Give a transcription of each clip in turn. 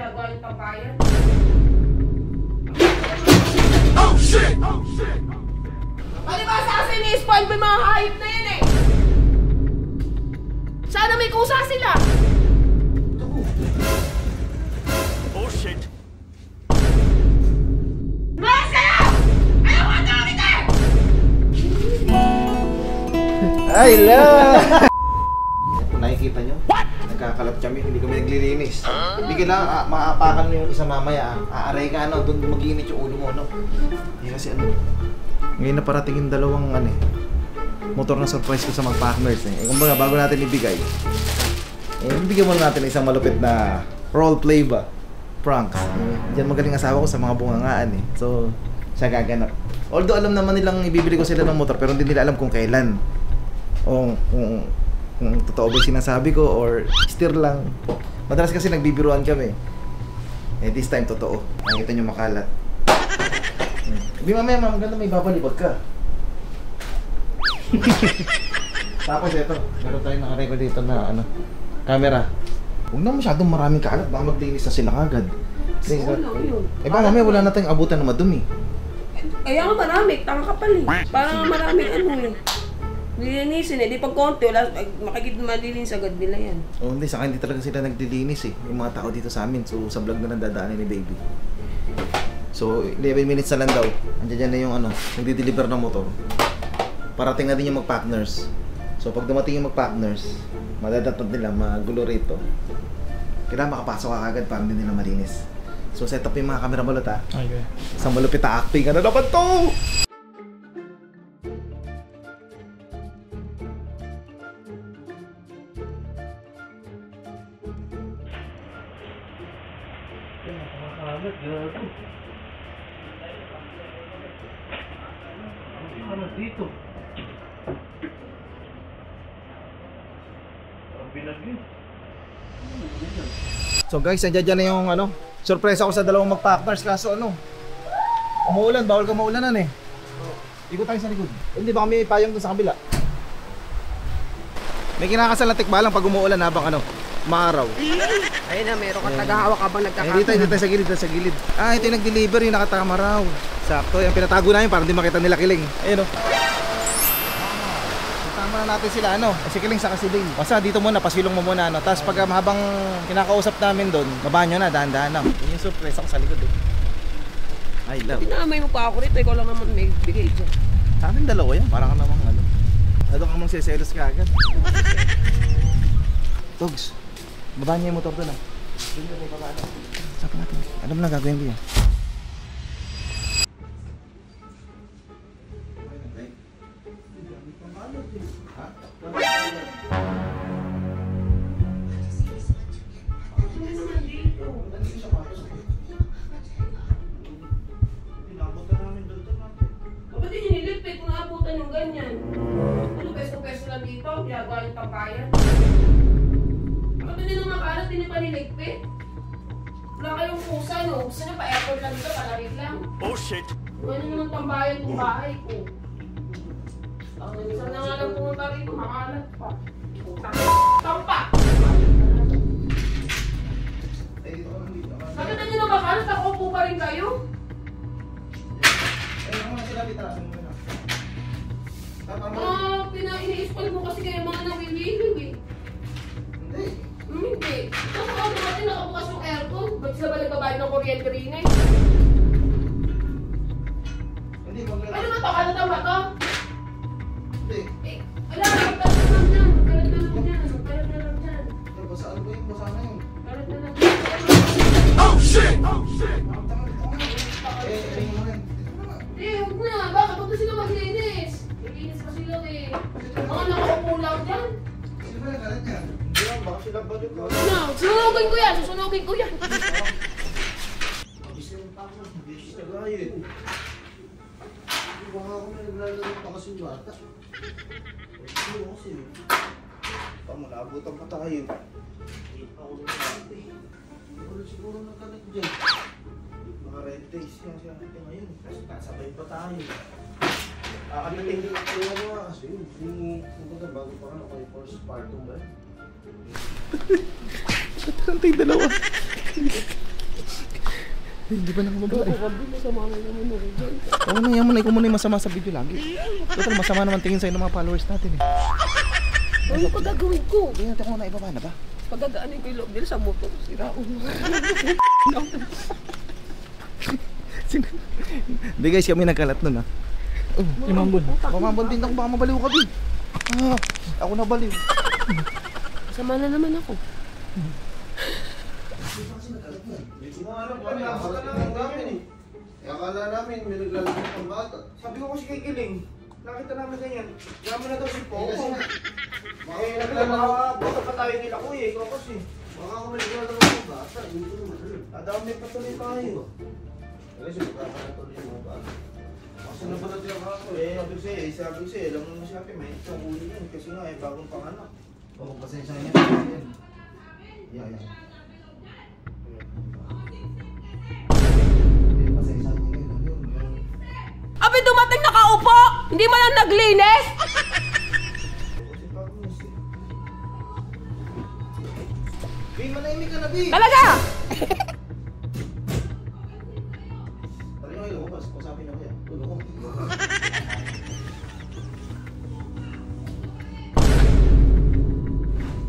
ginagawa yung tambayan. Oh shit! Oh shit! Pati ba sa kasi ni-spawn mo yung mga hayop na yan eh? Sana may kusa sila! Oh shit! Mas kayo! Ayaw ka na kita! Ay, love! Kung nakikita nyo, nagkakalat kami, hindi kami naglilinis. Hindi kailangan maapakan mo yung isa mamaya. Aaray ka, ano, doon mag-iinit yung ulo mo, no? Hindi kasi ano, ngayon na parating yung dalawang motor na surprise ko sa mag-partners eh. Kumbaga, bago natin ibigay, bigyan muna natin isang malupit na roleplay ba? Pranks. Diyan magaling asawa ko sa mga bungangaan eh. So, siya gaganap. Although alam naman nilang ibibili ko sila ng motor, pero hindi nila alam kung kailan. O kung totoo ba yung sinasabi ko or steer lang. Madalas kasi nagbibiruan kami. Eh, this time totoo. Nakita nyo makalat. Hindi mamaya, ma'am, ganda may babalibag ka. Tapos ito, meron tayong nakarecord dito na camera. Huwag na masyadong maraming kalat, baka maglinis na sila kagad. Eh baka mamaya wala na tayong abutan na madumi. Kaya nga marami, tanga ka pala eh. Parang maraming eh. Nilinisin eh, di pag konti, wala, makikita malilinis agad nila yan. Oh, hindi, saka hindi talaga sila naglilinis eh. Yung mga tao dito sa amin, so sa vlog na nadadaanan ni baby. So, 11 minutes na lang daw. Andiyan na yung nagdi-deliver ng motor. Parating na din yung mag-partners. So, pag dumating yung mag-partners, madadatad nila, magulo rito. Kailangan makapasok ka agad para hindi nila malinis. So, set up yung mga camera balot ha. Okay. Isang malupit na acting. Ano naman to? Nakakalat, gago. Ano dito? Binagin. So guys, nandiyan na yung surprise ako sa dalawang mag-partners kaso umuulan, bawal ka maulanan eh. Ikot tayo sa likod. Hindi ba kami payong dun sa kabila? May kinakasal na tikbalang pag umuulan habang maaraw. Ayun na, meron kang tagahawak habang nagkakataon. Dito sa gilid, sa gilid. Ah, ito yung nag-deliver, yung nakatama raw. Sakto, yung pinatago namin para hindi makita nila Kiling. Ayun Tama na natin sila, si Kiling sa si Dane. Basta dito muna, pasilong mo muna, Tapos pag habang kinakausap namin doon, baba nyo na, dahan-dahan na. Yun yung surprise ako sa likod I love. Pinamay mo pa ako rito, ikaw lang naman may bigay dyan. Sa amin dalawa yan, parang ka namang Ano ka mong siselos ka agad. Togs, baba niya yung motor doon Doon ka may baba Sapa natin. Alam na gagawin ko yan. Ba't din yung nilipit kung naabutan yung ganyan? Ano, peso-peso lang dito, ginagawa yung tambayan. Ba't din yung makalat, din yung paniligpit? Wala kayong pusa, Gusto nyo pa airport lang dito, palarig lang. Oh shit! Ganyan naman tambayan yung bahay ko. Ang isa na nga lang pumunta rito, makalat pa. Tampa! Bakit na nyo na makalat? Ako po pa rin kayo? Iniispal mo kasi kayo mga nawiwiliw eh. Hindi. Kasi ako natin nakabukas yung aircon. Ba't sila ba nagbabayad ng kuryente rin eh? Ano ba ito? Kalatang ba ito? Hindi. Alam, magkalat na lang dyan. Magkalat na lang dyan. Magkalat na lang dyan. Basa ano ba yung basa na yun? Magkalat na lang dyan. Oh shit! Oh shit! Eh, huwag na. Bakit? Huwag na sila maglinis. Maglinis pa sila eh. Mga nakaupo lang dyan. Sino ba nagalit yan? Hindi lang, baka sila balik ko. No, sunugin ko yan. Susunugin ko yan. Baka ako may naglalaro pa kasi yung bata. Hindi mo kasi. Pamulabutan pa tayo. Ako ng bata eh. Siguro nagkalit dyan. Mga red days nga siya natin ngayon. Kasi kasabay pa tayo. Nakakalitin din ako yung mga kasi kumbaga bago pa ka ako yung first partum ba? Ba't lang tayo dalawa? Hindi ba nang mababae? Ako, Kabil, masama na naman ako dyan. Oo na, yaman na ikaw muna yung masama sa video lagi. Total, masama naman tingin sa'yo ng mga followers natin eh. Ano pa gagawin ko? Hindi natin kung naibaba na ba? Pagagaanin ko yung loob nila sa motor, sira ko. Hindi guys, kami nagkalat nun ah. Oh, Imambon. mamambon din ako, baka mabaliw ka din. Ah, ako nabaliw. Sama na naman ako. Akala namin may naglalagay ng bata. Sabi ko kasi kay Kiling, nakita namin ganyan. Yaman na daw si Poco. Baka naglalagay pa tayo nila kuya, ikaw kasi. Baka ako may naglalagay ng bata. Adami pa tuloy tayo. Kasi magkakatuloy yung bata. Kasi nabalat yung ako eh. Sabi ko siya, alam mo siya may isang uli yun. Kasi nga eh, bagong panganak. Oo, pasensya niya. Yeah. Abi, dumating nakaupo! Hindi man lang naglinis! Bi, manahimik ka na, Bi! Talaga! Tari nga, lumabas. Pasapin ako yan. Tulo ko.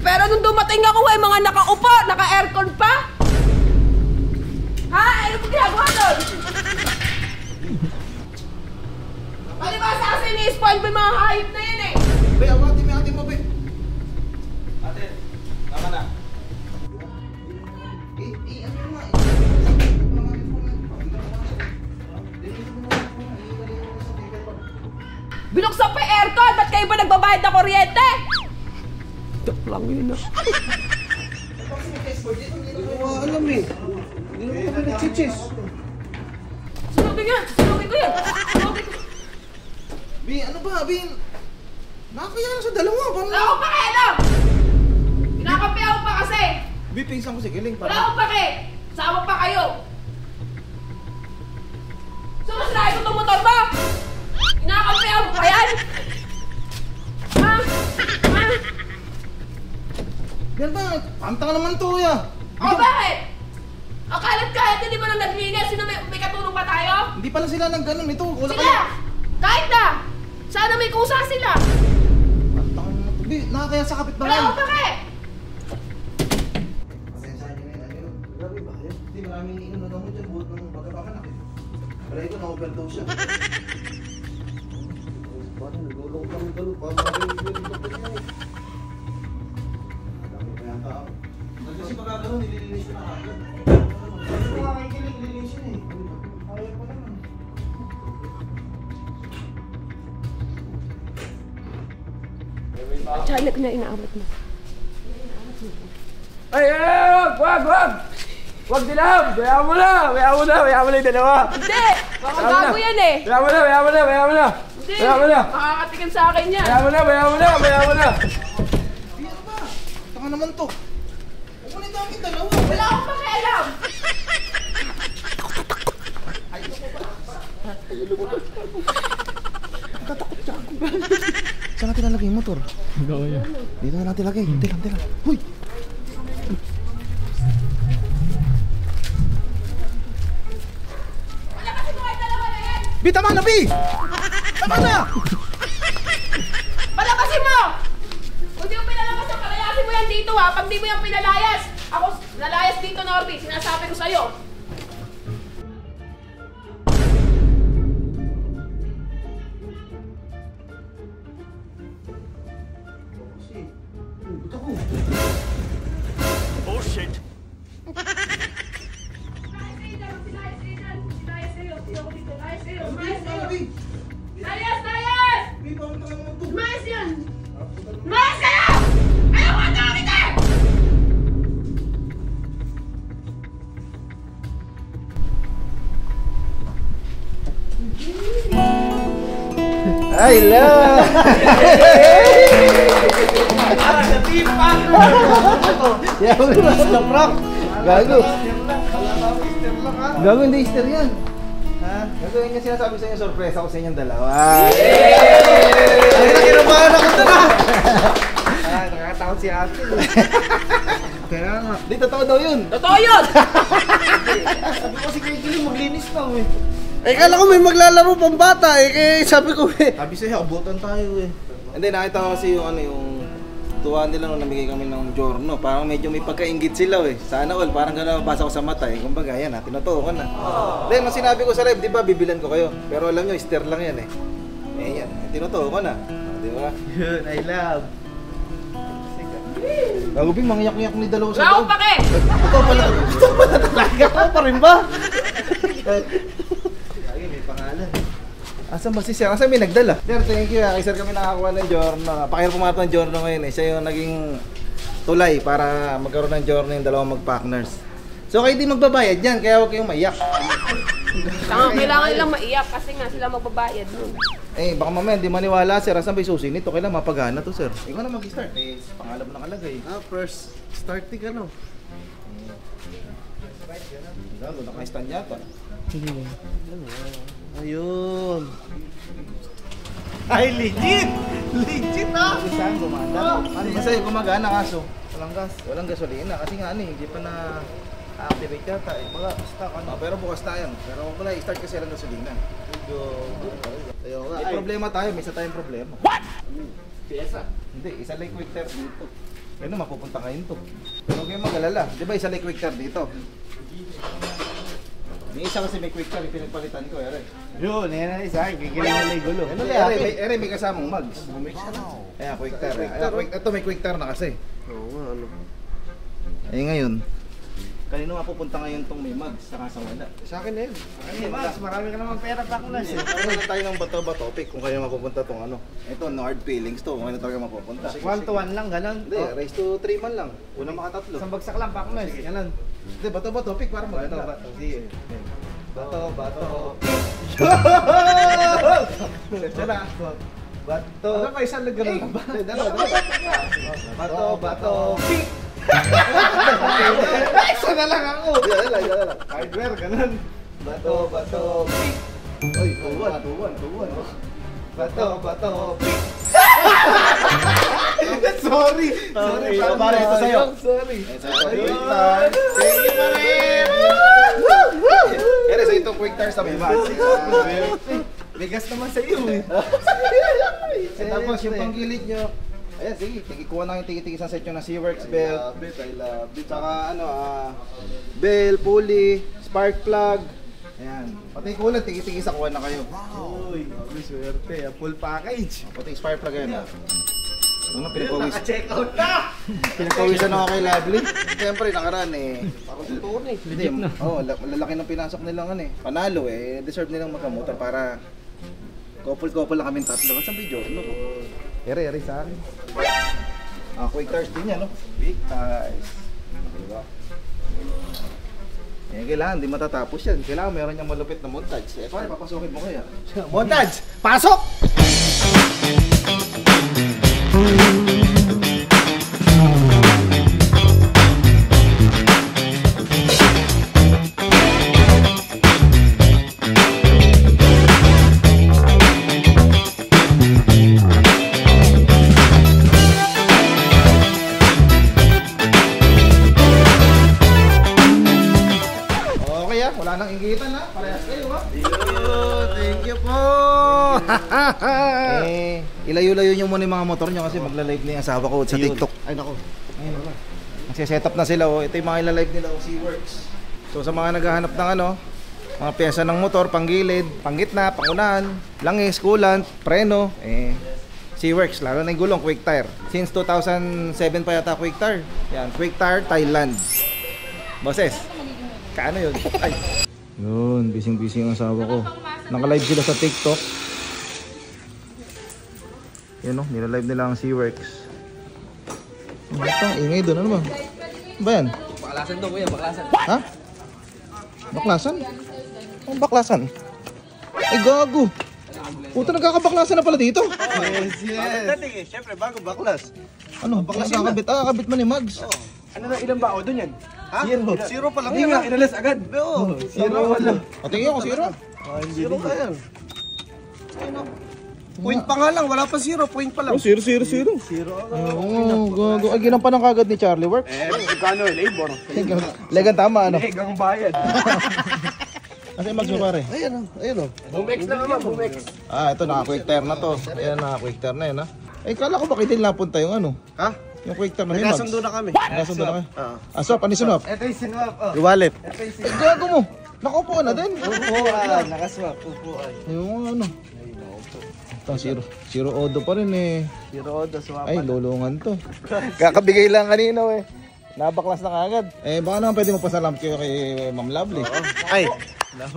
Pero nung dumating ako, ay mga nakaupo, naka-aircon pa! Ha? Ano mo ginagawa doon? Pwede ba sa kasi ni-spoil mo yung mga hayop na yun eh? Be, awati mo ate mo, Be. Ate, tama na. Ano nga? Binuksan pa yung aircon! Ba't kayo ba nagbabayad ng kuryente? Joke lang yun ah. Hindi ko alam eh. Hindi naman kami nag-chis. Sunugin yan! Sunugin ko yan! Sunugin ko! Bi, ano ba, Bi? Nakakaya na sa dalawa. Wala akong pakialam! Kinakapi ako pa kasi! Bi, pingsan ko si Kiling. Wala akong paki! Sama pa kayo! Sumasirahin ko itong motor mo! Kinakapi ako pa yan! Ha? Ha? Yan ba? Pantang naman to, ya. O bakit? Akalat kahit hindi mo lang naglinis, sino may katulong pa tayo? Hindi pala sila nang ganun ito. Wala Sila! Kahit na! Sana may kusa sila! Pantang naman to. Bi, nakakaya sa kapitbahay. Wala akong paki! Pasensyahan niyo na yun. Grabe ba? Hindi, maraming iniinom na mo dyan. Buhat ng pagkakanak eh. Malay ko, na-overdose siya. Parang nagulong kami dalo. Parang magaling ko dito pa siya eh. Dami pa yung tao. Kasi pagka gano'n, nililinis ko na agad. Kasi mga kikilig, nililinis yun eh. Kaya pa naman. Chalik na inaabot mo. Ay, wag! Wag dilam! Bayaan mo na yung dalawa! Hindi! Baka gago yan eh! Bayaan mo na! Hindi! Bayaan mo na! Makakatikin sa akin yan! Bayaan mo na! Di, ano ba? Taka naman to. Huwag mo na dami dalawa. Wala akong pakialam! Saan natin lalagay yung motor? Dito na natin lagay. Tila. Huy! Wala kasi mga dalawa na yan! Bi, tama na, Bi! Tama na! Palabasin mo! Kung di mo pinalabas yan, palayasin mo yan dito ha! Pag di mo yan pinalayas, ako nalayas dito, Norby. Sinasabi ko sa'yo. Oh shit! Bi, parang taka naman to. Ay, la! Yan, sa prank. Gago. Gago, hindi Easter yan. Ha? Gago, yun yung sinasabi sa inyo, sorpresa ko sa inyong dalawa. Ay, nakinabahan ako doon ah! Nakakatakot si ate. Kaya nga. Di, totoo daw yun. Totoo yun! Sabi ko kasi kay Kiling maglinis na eh. Eh, kala ko may maglalaro pang bata eh. Kaya sabi ko eh. Sabi sa'yo, abutan tayo eh. Hindi, nakita ko kasi yung ano yung tuwa nila nung namigay kami ng Giorno. Parang medyo may pagkaingit sila eh. Sana all, parang gano'n mabasa ko sa mata eh. Kumbaga, yan ha, tinotoo ko na. Then, nung sinabi ko sa live, di ba, bibilan ko kayo. Pero alam nyo, stir lang yan eh. Eh yan, tinotoo ko na. Di ba? Yun, I love. Gagawin, mangyak-yak ni dalawa sa Wala akong pake! Ikaw pala talaga. Ikaw pa rin ba? Lagi may pangalan. Asan ba si Sir? Asan may nagdala? Sir, thank you. Kay Sir kami nakakuha ng Giorno. Pakihirap pumatang ng Giorno ngayon eh. Siya yung naging tulay para magkaroon ng Giorno yung dalawang mag-partners. So kayo di magbabayad yan, kaya huwag kayong maiyak. Kailangan nilang maiyak kasi nga sila magbabayad nun. Eh, baka mamaya hindi maniwala Sir. Asan ba yung susi nito? Kailangan mapagana to Sir. Ikaw na mag-start eh. Pangalan mo nakalagay. First starting ano? Gago, naka-stand yata. Ayun. Ay, legit! Legit ah! Saan gumana? Ano ba sa'yo gumagana kaso? Walang gas. Walang gasolina kasi nga ano eh, hindi pa na activate yata eh. Baka stock ano. Pero bukas na yan. Pero wala i-start kasi lang gasolina. Ayun nga. May problema tayo, may isa tayong problema. What? Piyesa? Hindi, isa lang quick tire dito. Ano, mapupunta ngayon to. Huwag kayong mag-alala. Di ba isa lang quick tire dito? May isa kasi may quick tire, pinagpalitan ko. Ere. Yun, yan ang isa. Kikilang na yung gulo. Ano ere, may kasamang mags. Ayan, quick tire. Ito may quick tire na kasi. Oo nga, ano. Eh ngayon, kanino mapupunta ngayon tong may mags, saka sa wala? Sa akin na yun. Ay, Max, marami ka naman pera pa kung nasa. Karoon na tayo ng bato-bato pick kung kayo mapupunta tong ano. Ito, no hard feelings to, kung kayo talaga mapupunta. 1 to 1 lang, ganun. Hindi, race to 3 man lang. Unang makatatlo. Isang bagsak lang pa kung nasa. Ganun. Hindi, bato-bato pick para maganda. Sige. Bato. Sana. Bato. Ano pa isang nagkaroon? Dalawa. Bato. Pink! Isa na lang ako. Dala. Hardware, ganun. Bato. Pink! Oy, tuwan. Bato. Pink! Sorry. Para ito sa'yo. Sorry. Quick tire. Thank you pa rin. Kaya sa itong quick tire sa may mags. Bigas naman sa iyo eh. Tapos yung panggilid nyo, ayan, sige, kuha na yung tigi-tigi isang set yung na SeaWorks belt. I love it. Saka ano, bell, pulley, spark plug. Ayan. Pati yung kulat, tigi-tigi sa kuha na kayo. Uy, may swerte. Full package. Pati yung spark plug yan. Ano, Naka-check out na! pinagpawisan ako kay Lovely. Siyempre, nakaraan eh. Ako tutuon eh. Legit na. Oo, lalaki ng pinasok nilang ano eh. Panalo eh. Deserve nilang magkamotor para couple lang kaming tatlo. Saan ba yung Giorno ko? Ere sa akin. Quick tires din yan, no? Big tires. Diba? Eh, kailangan, di matatapos yan. Kailangan meron niyang malupit na montage. Eh, pare, papasukin mo kaya. Montage! Pasok! Wala nang inggitan ha, parehas kayo ha. Thank you po! Ilayo-layo nyo muna yung mga motor nyo kasi magla-live na yung asawa ko sa TikTok. Ay nako. Ayun wala. Nagsiset up na sila oh. Ito yung mga ila-live nila oh, SeaWorks. So sa mga naghahanap ng ano, mga pyesa ng motor, panggilid, panggitna, pangunahan, langis, coolant, preno, SeaWorks, lalo na yung gulong, quick tire. Since 2007 pa yata quick tire. Yan, quick tire, Thailand. Boses. Kaano yun? Ay. Yun, busy ang asawa ko. Naka-live sila sa TikTok. Yan o, nila-live nila ang SeaWorks. Basta, ingay doon. Ano ba? Ano ba yan? Baklasan to kuya, baklasan. Ha? Baklasan? Ang baklasan? Ay, gago. Puta, nagkakabaklasan na pala dito. Yes! Dating eh, syempre bago baklas. Ano? Baklas kakabit? Kakabit mo ni Mags. Ano na, ilang ba ako doon yan? Ha? Zero pa lang Hindi nga, inalas agad. Oo, Zero wala. Patingin ako, zero. Zero ka yan. Point pa nga lang, wala pa 0, point pa lang. 0. Oo, gago. Ay, ginampanan kagad ni Charlie Work. Magkano labor? Legan tama, ano? Legang bayad. Kasi Max mo pare. Ayan o. Bumex na naman, bumex. Ah, ito naka-quick turn na to. Ayan, naka-quick turn na yun, ha? Eh, kala ko bakit din napunta yung ano? Ha? Yung quick turn na yun, Max. Nagkasundo na kami. Nagkasundo na kayo? Ah, swap, ano yung swap? Ito yung sinwap. Yung wallet. Eh, gago mo. Nakaupo na din. Upuan. Nakaswap. Upuan. Yung ano. Ito, 0 odo pa rin eh. 0 odo, swap. Ay, lulungan to. Kakabigay lang kanina eh. Nabaklas na kagad. Eh, baka naman pwede mo pasalamat kayo kay Ma'am Lovely. Ay,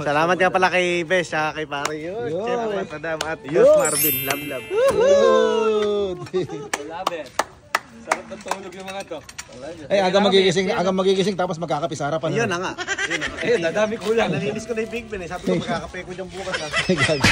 salamat nga pala kay Bes, saka kay Pare yun. Yun. Chef Madam at Boss Marvin. Love. Labi. Sarap ng tulog yung mga to. Ay, aga magigising tapos magkakapisarapan. Yun na nga. Ayun, nadami kulang. Nalinis ko na yung Big Ben eh. Sabi ko magkakape ko dyan bukas ha. Ay, gago.